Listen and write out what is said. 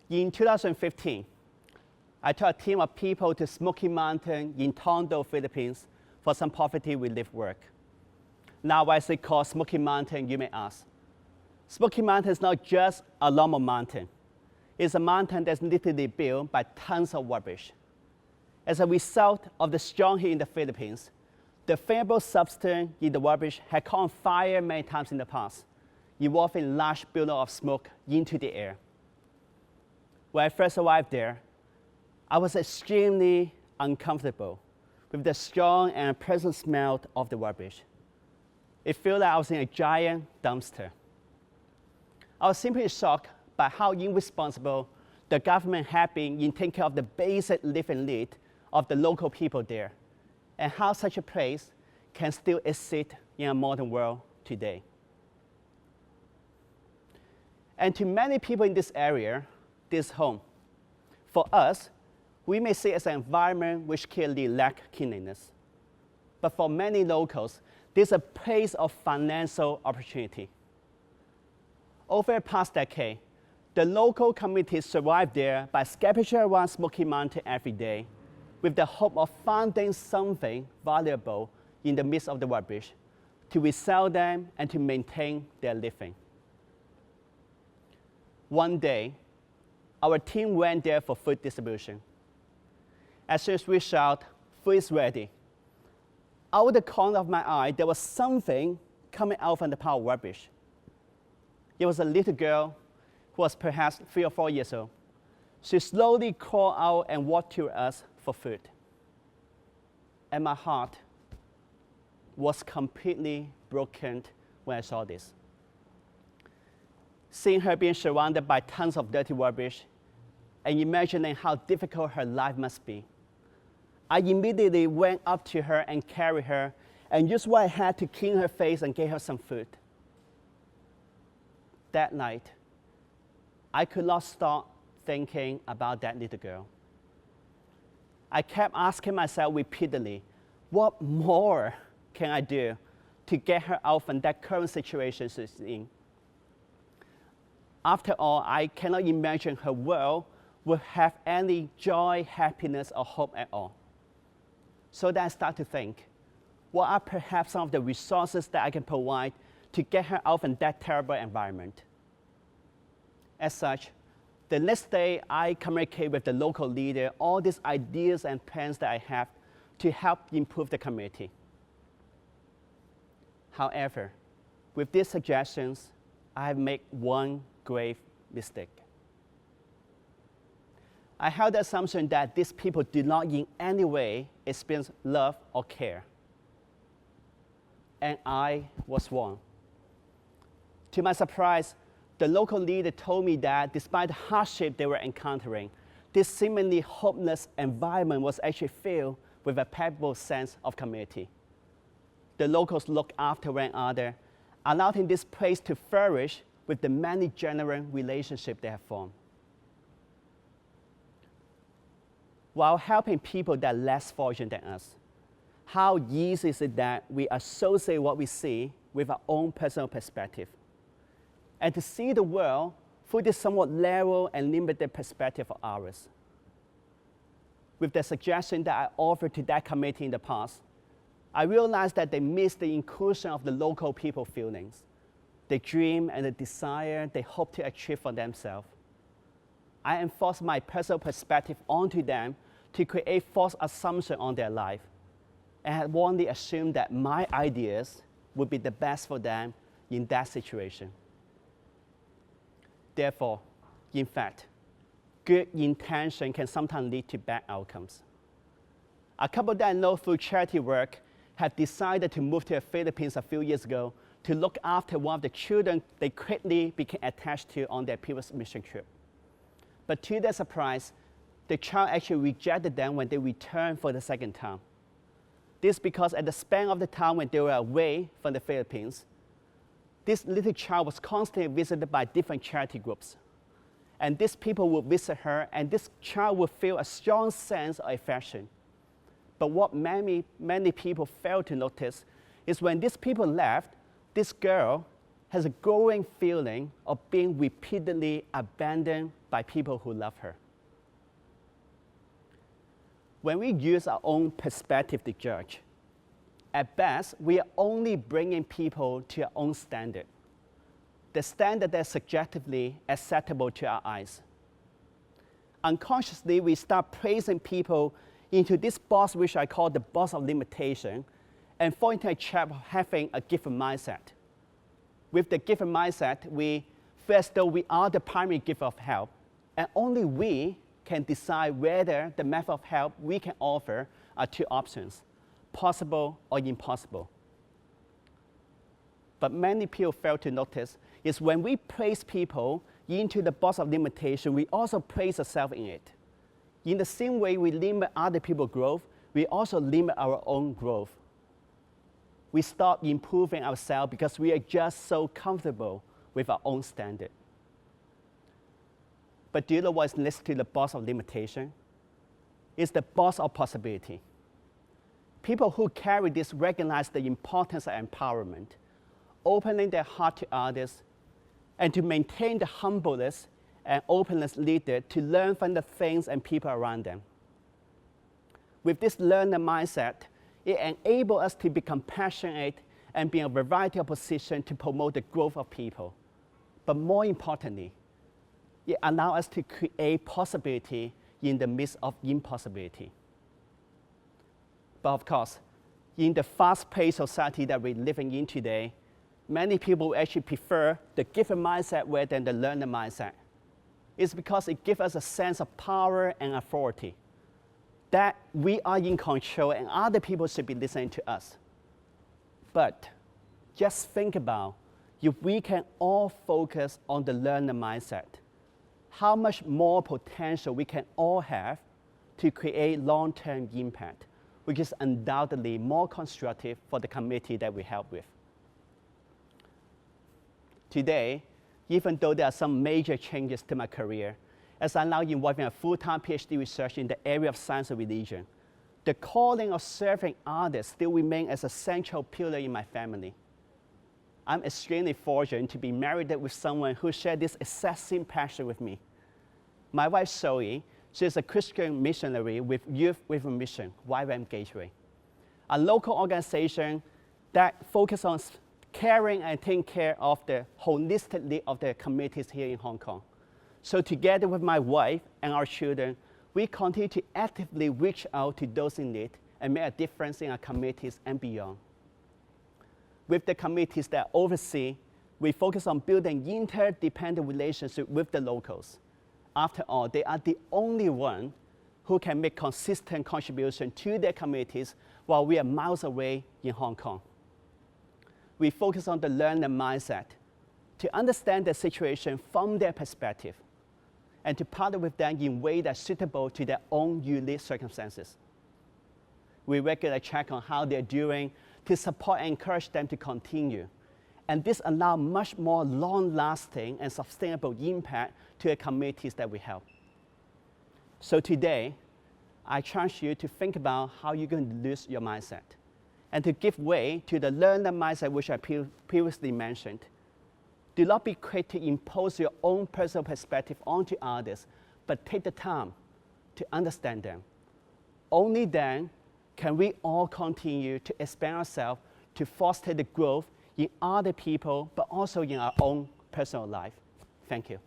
In 2015, I took a team of people to Smoky Mountain in Tondo, Philippines for some poverty relief work. Now, why is it called Smoky Mountain, you may ask? Smoky Mountain is not just a normal mountain. It's a mountain that's literally built by tons of rubbish. As a result of the strong heat in the Philippines, the flammable substance in the rubbish had caught on fire many times in the past, evolving large billows of smoke into the air. When I first arrived there, I was extremely uncomfortable with the strong and unpleasant smell of the rubbish. It felt like I was in a giant dumpster. I was simply shocked by how irresponsible the government had been in taking care of the basic living need of the local people there, and how such a place can still exist in a modern world today. And to many people in this area, this home. For us, we may see it as an environment which clearly lacks cleanliness. But for many locals, this is a place of financial opportunity. Over the past decade, the local community survived there by scavenging around Smoky Mountain every day with the hope of finding something valuable in the midst of the rubbish to resell them and to maintain their living. One day, our team went there for food distribution. As soon as we shout, "Food is ready," out of the corner of my eye, there was something coming out from the pile of rubbish. It was a little girl who was perhaps 3 or 4 years old. She slowly crawled out and walked to us for food. And my heart was completely broken when I saw this. Seeing her being surrounded by tons of dirty rubbish and imagining how difficult her life must be, I immediately went up to her and carried her and used what I had to clean her face and gave her some food. That night, I could not stop thinking about that little girl. I kept asking myself repeatedly, what more can I do to get her out from that current situation she's in? After all, I cannot imagine her world would have any joy, happiness, or hope at all. So then I start to think, what are perhaps some of the resources that I can provide to get her out from that terrible environment? As such, the next day I communicate with the local leader all these ideas and plans that I have to help improve the community. However, with these suggestions, I have made one grave mistake. I held the assumption that these people do not in any way experience love or care. And I was wrong. To my surprise, the local leader told me that despite the hardship they were encountering, this seemingly hopeless environment was actually filled with a palpable sense of community. The locals looked after one another, allowing this place to flourish with the many genuine relationships they have formed. While helping people that are less fortunate than us, how easy is it that we associate what we see with our own personal perspective, and to see the world through this somewhat narrow and limited perspective of ours? With the suggestion that I offered to that committee in the past, I realized that they missed the inclusion of the local people's feelings, the dream and the desire they hope to achieve for themselves. I enforced my personal perspective onto them to create false assumptions on their life, and had wrongly assumed that my ideas would be the best for them in that situation. Therefore, in fact, good intention can sometimes lead to bad outcomes. A couple that I know through charity work have decided to move to the Philippines a few years ago to look after one of the children they quickly became attached to on their previous mission trip. But to their surprise, the child actually rejected them when they returned for the second time. This because at the span of the time when they were away from the Philippines, this little child was constantly visited by different charity groups. And these people would visit her, and this child would feel a strong sense of affection. But what many people fail to notice is when these people left, this girl has a growing feeling of being repeatedly abandoned by people who love her. When we use our own perspective to judge, at best, we are only bringing people to our own standard, the standard that's subjectively acceptable to our eyes. Unconsciously, we start placing people into this box, which I call the box of limitation, and fall into a trap of having a given mindset. With the given mindset, we feel as though we are the primary giver of help, and only we can decide whether the method of help we can offer are two options, possible or impossible. But many people fail to notice is when we place people into the box of limitation, we also place ourselves in it. In the same way we limit other people's growth, we also limit our own growth. We stop improving ourselves because we are just so comfortable with our own standard. But do you know what is next to the box of limitation? It's the box of possibility. People who carry this recognize the importance of empowerment, opening their heart to others, and to maintain the humbleness and openness needed to learn from the things and people around them. With this learner mindset, it enables us to be compassionate and be in a variety of positions to promote the growth of people. But more importantly, it allows us to create possibility in the midst of impossibility. But of course, in the fast-paced society that we're living in today, many people actually prefer the given mindset rather than the learner mindset. It's because it gives us a sense of power and authority, that we are in control and other people should be listening to us. But just think about if we can all focus on the learner mindset, how much more potential we can all have to create long-term impact, which is undoubtedly more constructive for the community that we help with. Today, even though there are some major changes to my career, as I'm now involved in a full-time PhD research in the area of science and religion, the calling of serving others still remains as a central pillar in my family. I'm extremely fortunate to be married with someone who shares this exact same passion with me. My wife, Zoe, she is a Christian missionary with Youth with a Mission, YWAM Gateway, a local organization that focuses on caring and taking care of the holistic needs of the communities here in Hong Kong. So together with my wife and our children, we continue to actively reach out to those in need and make a difference in our communities and beyond. With the communities that I oversee, we focus on building interdependent relationships with the locals. After all, they are the only one who can make consistent contribution to their communities while we are miles away in Hong Kong. We focus on the learner mindset to understand the situation from their perspective and to partner with them in ways that are suitable to their own unique circumstances. We regularly check on how they're doing to support and encourage them to continue. And this allows much more long-lasting and sustainable impact to the communities that we help. So today, I challenge you to think about how you're going to lose your mindset and to give way to the learner mindset which I previously mentioned. Do not be quick to impose your own personal perspective onto others, but take the time to understand them. Only then can we all continue to expand ourselves to foster the growth in other people, but also in our own personal life. Thank you.